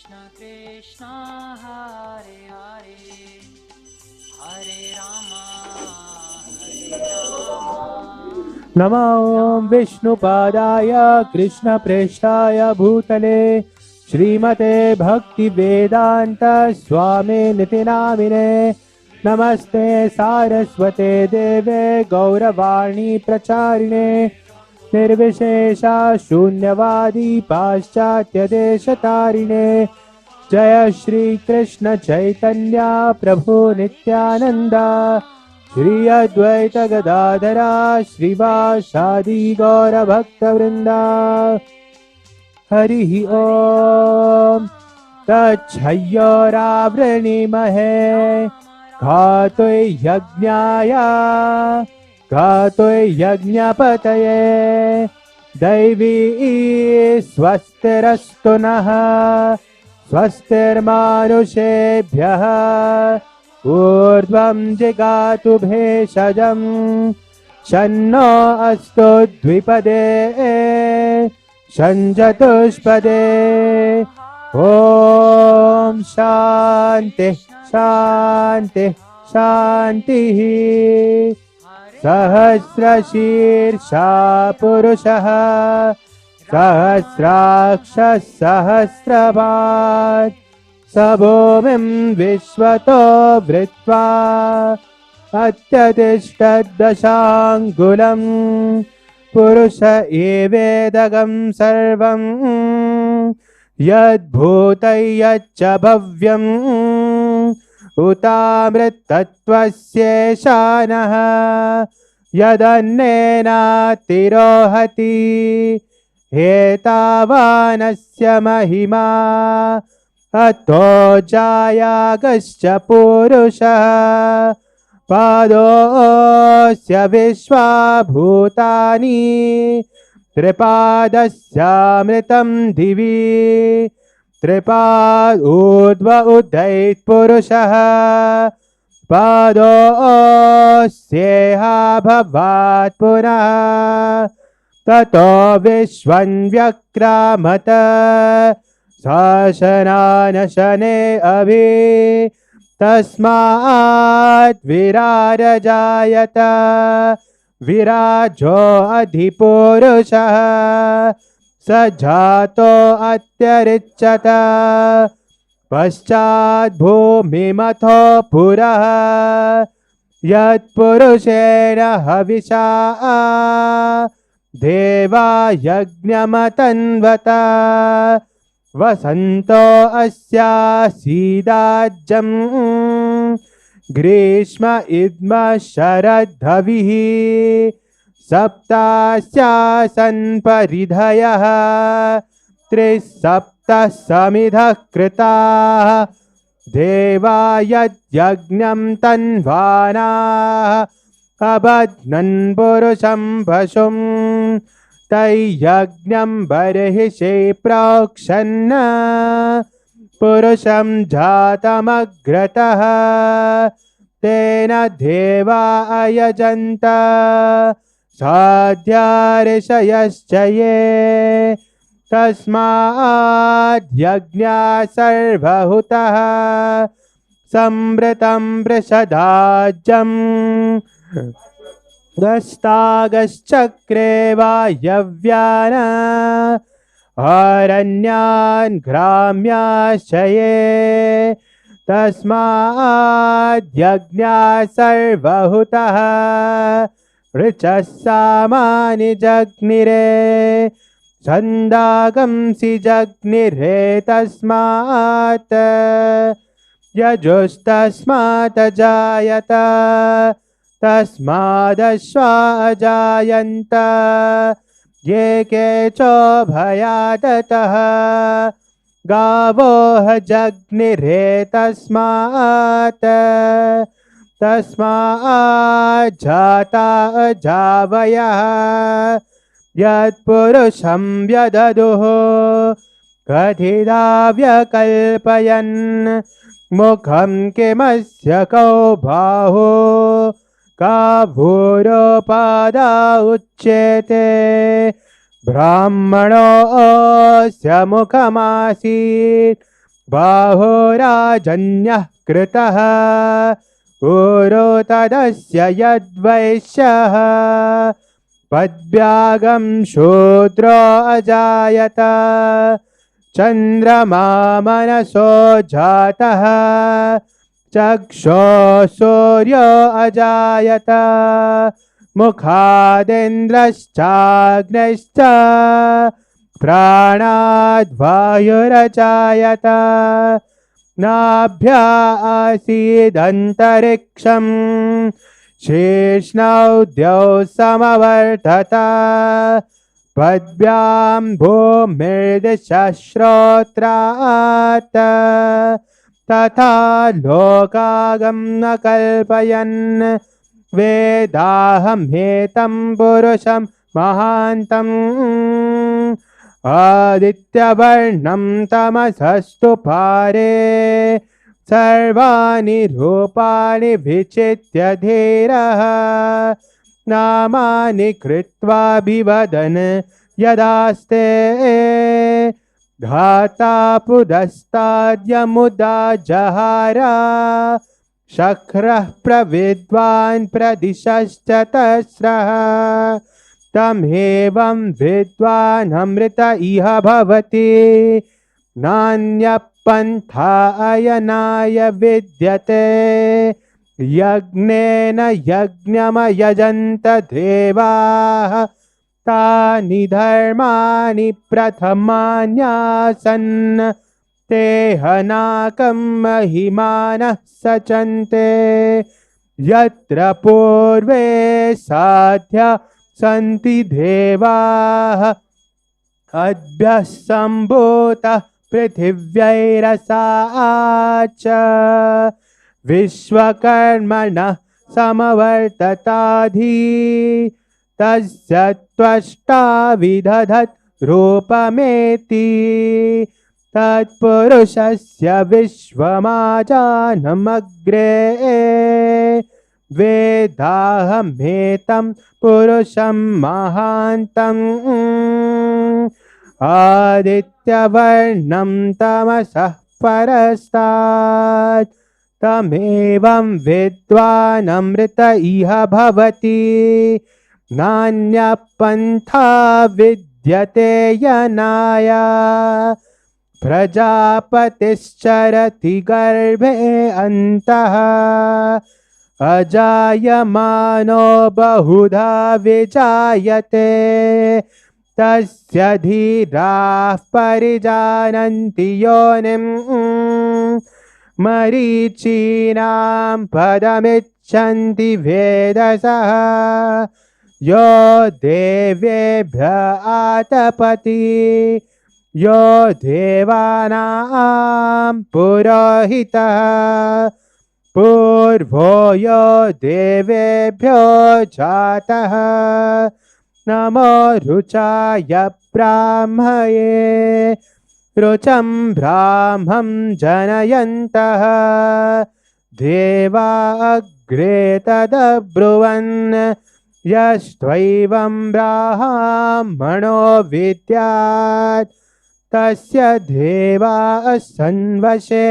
कृष्ण हरे हरे हरे राम नमो विष्णुपादाय कृष्णप्रेष्ठाय भूतले श्रीमते भक्तिवेदान्त स्वामिनिति नामिने नमस्ते सारस्वते देवे गौरवाणी प्रचारिणे निर्विशेषा शून्यवादी पाश्चात्य देशतारिणे जय श्री कृष्ण चैतन्य प्रभु नित्यानंद श्री अद्वैत गदाधरा श्रीवासादि गौर भक्तवृंदा हरि ओम तच्छयोरावृणीमहे घातो यज्ञाय घातो यज्ञपतये दैवी स्वस्तिरस्तु नः स्वस्तिर्मानुषेभ्यः ऊर्ध्वं जिगातु भेषजं शन्नो अस्तु द्विपदे शञ्चतुष्पदे ॐ शान्ति शान्ति शान्तिः सहस्रशीर्षा पुरुषः सहस्राक्षः सहस्रपात् स भूमिं विश्वतो वृत्वा अत्यतिष्ठद्दशाङ्गुलम् पुरुष एवेदगं सर्वं यद्भूतयच्च भव्यम् उतामृतत्वस्येशानः यदन्नेनातिरोहति एतावानस्य महिमा अतो जायागश्च पुरुषः पादोऽस्य विश्वाभूतानि त्रिपादस्यामृतं दिवि त्रिपाद ऊर्ध्व उदैत् पुरुषः पादोऽस्येहा भवात् पुनः ततो विश्वं व्यक्रामत शासनानशने अभि तस्मात् विराजजायत विराजो अधिपुरुषः स जातो अत्यरिच्यत पश्चात् भूमिमथो पुरः यत्पुरुषेण हविषा देवा यज्ञमतन्वत वसन्तो अस्यासीदाज्यम् ग्रीष्म इद्म शरद्धविः सप्तास्यासन् परिधयः त्रिसप्तः समिधः कृताः देवा यज्ञं तन्वानाः अबध्नन् पुरुषं पशुं तैयज्ञं बर्हिषि प्रोक्षन् पुरुषं जातमग्रतः तेन देवा अयजन्त साध्या ऋषयश्च ये तस्माद् यज्ञा सर्वहुतः संवृतं वृषदाज्यम् गस्तागश्चक्रे वायव्यान अरण्यान् ग्राम्याश्च ये तस्माद् यज्ञा सर्वहुतः ऋचः सामानि जग्निरे छन्दागंसि जग्निरे तस्मात् यजुस्तस्मात् जायत तस्मादश्वा अजायन्त ये केचोभयादतः गावो जग्निरे तस्मात् तस्मात् जाता अजावयः यत्पुरुषं व्यददुः कथिता व्यकल्पयन् मुखं किमस्य कौ बाहो का भूरोपादा उच्यते ब्राह्मणोऽस्य मुखमासीत् बाहोराजन्यः कृतः ऊरो तदस्य यद्वैश्यः पद्भ्यागं शूद्रो अजायत चन्द्रमा मनसो जातः चक्षो सूर्यो अजायत मुखादिन्द्रश्चाग्निश्च प्राणाद्वायुरजायत नाभ्या आसीदन्तरिक्षं शीर्ष्णौ समवर्तत पद्भ्यां भूमिर्दिशश्रोत्रात् तथा लोकागम कल्पयन् वेदाहमेतं पुरुषं महान्तम् आदित्यवर्णं तमसस्तु पारे सर्वाणि रूपाणि विचित्य धीरः नामानि कृत्वाभिवदन् यदास्ते घाता पुरस्ताद्यमुदा जहारा शक्रः प्रविद्वान् प्रदिशश्च तस्रः तमेवं विद्वान् अमृत इह भवति नान्यपन्था अयनाय विद्यते यज्ञेन यज्ञमयजन्त देवाः तानि धर्माणि प्रथमान्यासन् ते हनाकं महिमानः सचन्ते यत्र पूर्वे साध्या सन्ति देवाः अद्भ्यः सम्भूतः पृथिव्यैरसाच विश्वकर्मणः समवर्तताधि तस्य त्वष्टा विदधत् रूपमेति तत्पुरुषस्य विश्वमाजानमग्रे वेदाहमेतं पुरुषं महान्तम् आदित्यवर्णं तमसः परस्तात् तमेवं विद्वान् अमृत इह भवति नान्यपन्था विद्यते यनाय प्रजापतिश्चरति गर्भे अन्तः अजायमानो बहुधा विजायते तस्य धीराः परिजानन्ति योनिम् मरीचीनां पदमिच्छन्ति वेदसः यो देवेभ्य आतपति यो देवानां पुरोहितः पूर्वो यो देवेभ्यो जातः नमो रुचाय ब्राह्मये रुचं ब्राह्मं जनयन्तः देवा अग्रे तदब्रुवन् यस्त्वैवं ब्राह्मणो विद्यात् तस्य देवा सन्वशे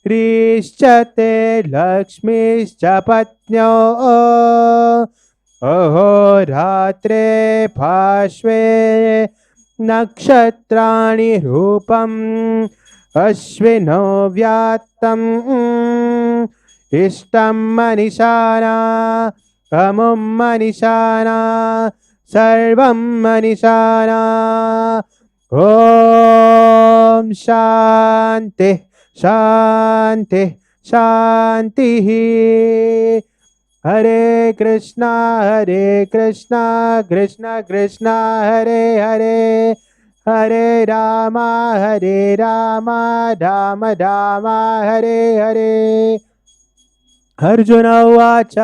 ह्रीश्च ते लक्ष्मीश्च पत्न्यो अहोरात्रे पार्श्वे नक्षत्राणि रूपम् अश्विनो व्यात्तम् इष्टं मनीषाना अमुं मनीषाना सर्वं मनीषाना ॐ शान्तिः शान्तिः शान्तिः हरे कृष्णा कृष्ण कृष्ण हरे हरे हरे राम राम राम हरे हरे अर्जुन उवाच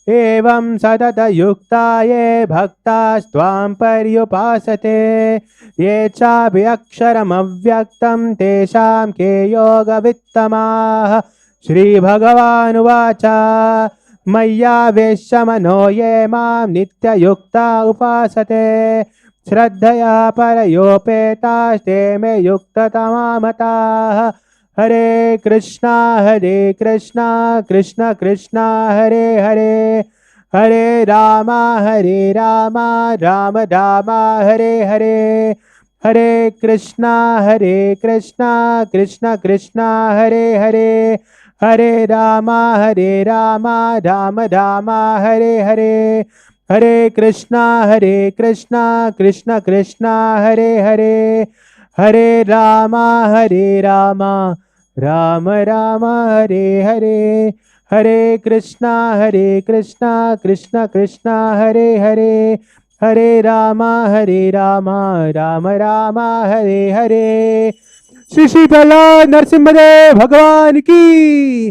एवं सततयुक्ता ये भक्तास्त्वां पर्युपासते ये चापि अक्षरमव्यक्तं तेषां के योगवित्तमाः श्रीभगवानुवाच मय्यावेश्य मनो ये मां नित्ययुक्ता उपासते श्रद्धया परयोपेतास्ते मे युक्ततमा मताः। हरे कृष्णा कृष्ण कृष्ण हरे हरे, हरे राम राम राम हरे हरे, हरे कृष्णा कृष्ण कृष्ण हरे हरे, हरे राम राम राम हरे हरे, हरे कृष्णा कृष्ण कृष्ण हरे हरे, हरे राम राम राम हरे हरे, हरे कृष्णा कृष्ण कृष्ण हरे हरे, हरे राम राम राम हरे हरे। श्री श्री प्रहलाद नरसिम्हदेव भगवान की,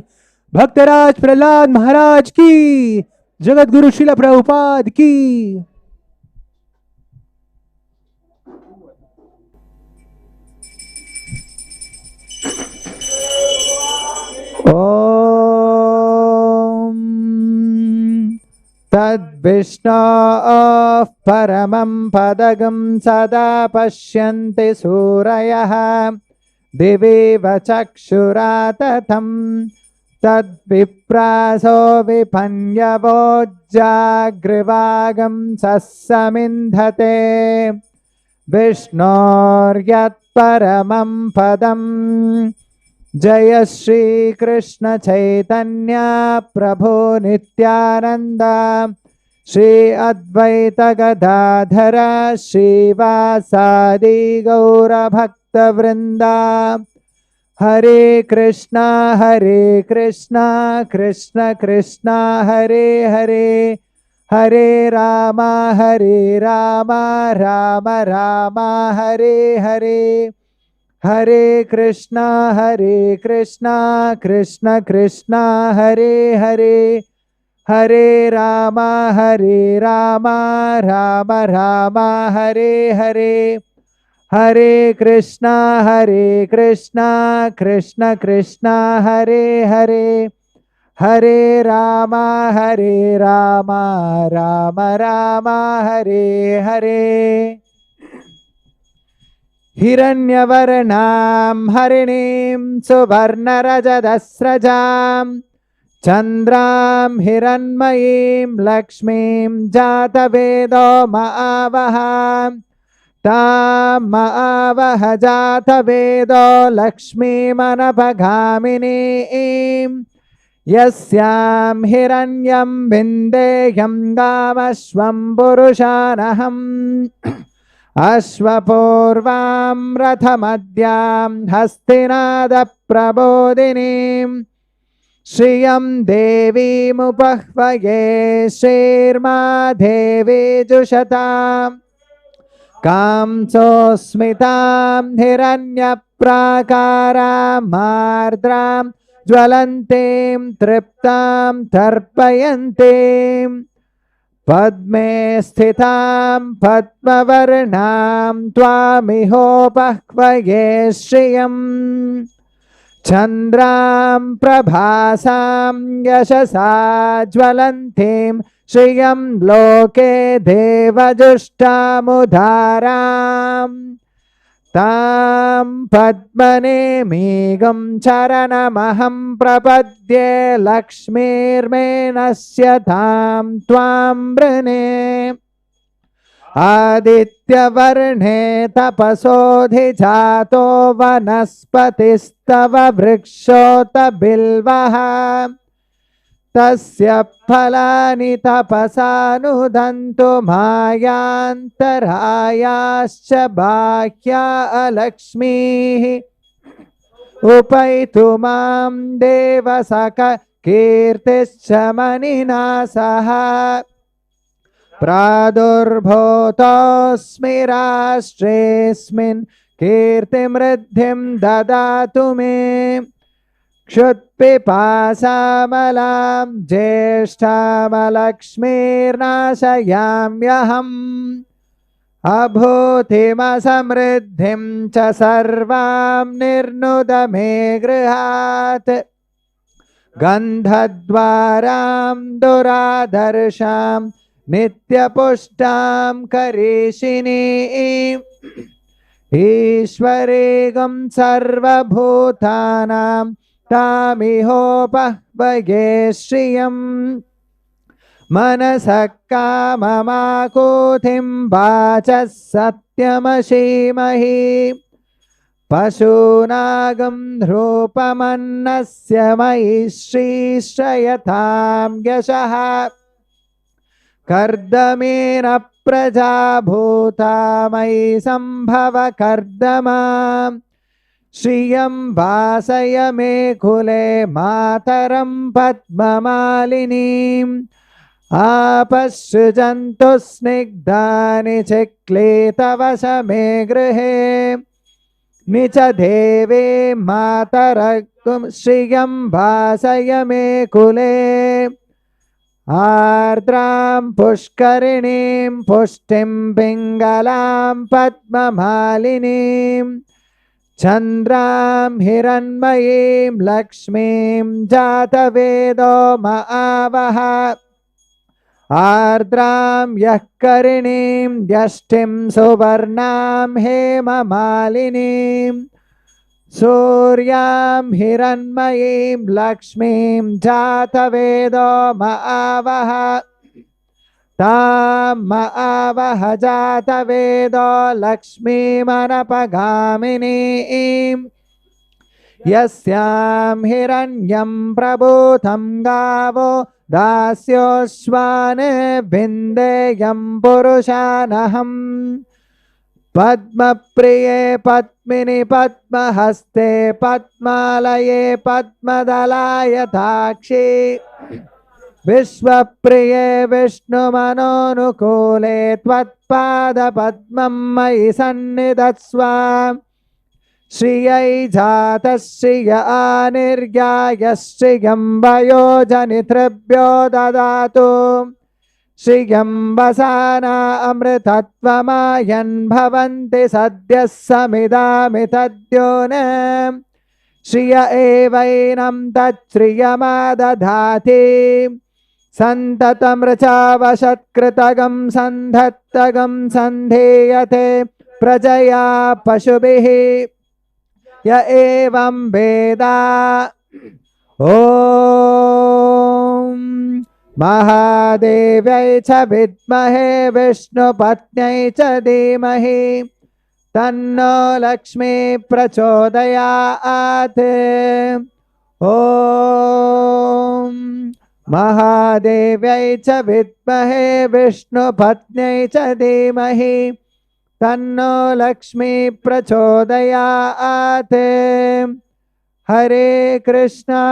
भक्तराज प्रहलाद महाराज की, जगत गुरु शिला प्रभुपाद की। ॐ तद्विष्णोः परमं पदगं सदा पश्यन्ति सूरयः दिवीव चक्षुराततं तद्विप्रासो विपन्यवोज्जाग्रिवागं सस्समिन्धते विष्णोर्यत्परमं पदम्। जय श्री कृष्ण चैतन्य प्रभु नित्यानंद, श्री अद्वैत गदाधर श्रीवासादि गौर भक्त वृंदा। हरे कृष्णा कृष्ण कृष्ण हरे हरे, हरे राम राम राम हरे हरे, हरे कृष्णा कृष्ण कृष्ण हरे हरे, हरे राम राम राम हरे हरे, हरे कृष्णा कृष्ण कृष्ण हरे हरे, हरे राम राम हरे हरे। हिरण्यवर्णां हरिणीं सुवर्णरजतस्रजां चन्द्रां हिरण्मयीं लक्ष्मीं जातवेदो महावः तां महावः जातवेदो लक्ष्मीमनपगामिनीं यस्यां हिरण्यं विन्देह्यं गामश्वं पुरुषानहम् अश्वपूर्वां रथमद्यां हस्तिनादप्रबोधिनीं श्रियं देवीमुपह्वये श्रीर्मा देवी जुषताम् कांसोऽस्मितां हिरण्यप्राकारां मार्द्रां ज्वलन्तीं तृप्तां तर्पयन्तीं पद्मे स्थितां पद्मवर्णां त्वामिहोपह्वये श्रियम् चन्द्रां प्रभासां यशसा ज्वलन्तीं श्रियं लोके देवजुष्टामुदारां तां पद्मनेमीगं चरणमहं प्रपद्ये लक्ष्मीर्मे नश्यतां त्वां वृणे आदित्यवर्णे तपसोऽधिजातो वनस्पतिस्तव वृक्षोत बिल्वः तस्य फलानि तपसानुदन्तु मायान्तरायाश्च बाह्या अलक्ष्मीः उपैतु मां देवसख कीर्तिश्च मनिना सह प्रादुर्भूतोऽस्मि राष्ट्रेऽस्मिन् कीर्तिमृद्धिं ददातु मे क्षुत्पिपासामलां ज्येष्ठामलक्ष्मीर्नाशयाम्यहम् अभूतिमसमृद्धिं च सर्वां निर्नुद मे गृहात् गन्धद्वारां दुरादर्शां नित्यपुष्टां करीषिणीम् ईश्वरेगं सर्वभूतानां तामिहोपह्वये श्रियम् मनसः काममाकुतिं वाचः सत्यमशीमहि पशूनागं ध्रूपमन्नस्य मयि श्रीश्रयतां यशः कर्दमेन प्रजा भूता मयि सम्भव कर्दमा श्रियं वासय मे कुले मातरं पद्ममालिनीम् आपश्रुजन्तु स्निग्धानि चिक्लेतवश मे गृहे निच देवे मातरं श्रियं वासय मे कुले आर्द्रां पुष्करिणीं पुष्टिं पिङ्गलां पद्ममालिनीं चन्द्रां हिरण्मयीं लक्ष्मीं जातवेदो महावः आर्द्रां यः करिणीं यष्टिं सुवर्णां हेममालिनीं सूर्यां हिरण्मयीं लक्ष्मीं जातवेदो महावः तां महावः जातवेदो लक्ष्मीमनपगामिनीं यस्यां हिरण्यं प्रभूतं गावो दास्योश्वान् विन्देयं पुरुषानहम् पद्मप्रिये पद्मिनि पद्महस्ते पद्मालये पद्मदलायताक्षी विश्वप्रिये विष्णुमनोनुकूले त्वत्पादपद्मं मयि सन्निधत्स्व श्रियै जातः श्रिय आनिर्याय श्रियं वयोजनितृभ्यो ददातु श्रियं वसाना अमृतत्वमायन् भवन्ति सद्यः समिदामितद्यो न श्रिय एवैनं तच्छ्रियमादधाति सन्ततमृचावशत्कृतगं सन्धत्तगं सन्धीयते प्रजया पशुभिः य एवं वेद ॐ महादेव्यै च विद्महे विष्णुपत्न्यै च धीमहि तन्नो लक्ष्मी प्रचोदयात् ॐ महादेव्यै च विद्महे विष्णुपत्न्यै च धीमहि तन्नो लक्ष्मी प्रचोदयात् हरे कृष्णा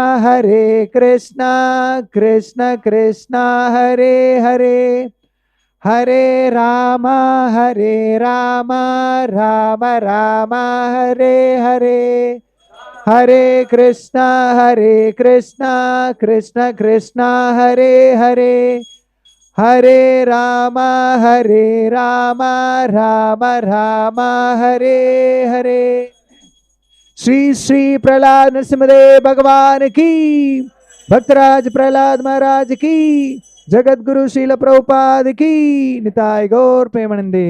कृष्ण कृष्ण हरे हरे हरे राम राम राम हरे हरे हरे कृष्णा कृष्ण कृष्ण हरे हरे हरे राम राम राम हरे हरे श्री श्री प्रहलाद नरसिंहदेव भगवान की भक्तराज प्रहलाद महाराज की जगत गुरु श्रील प्रभुपाद की निताय गौर प्रेमानंदे।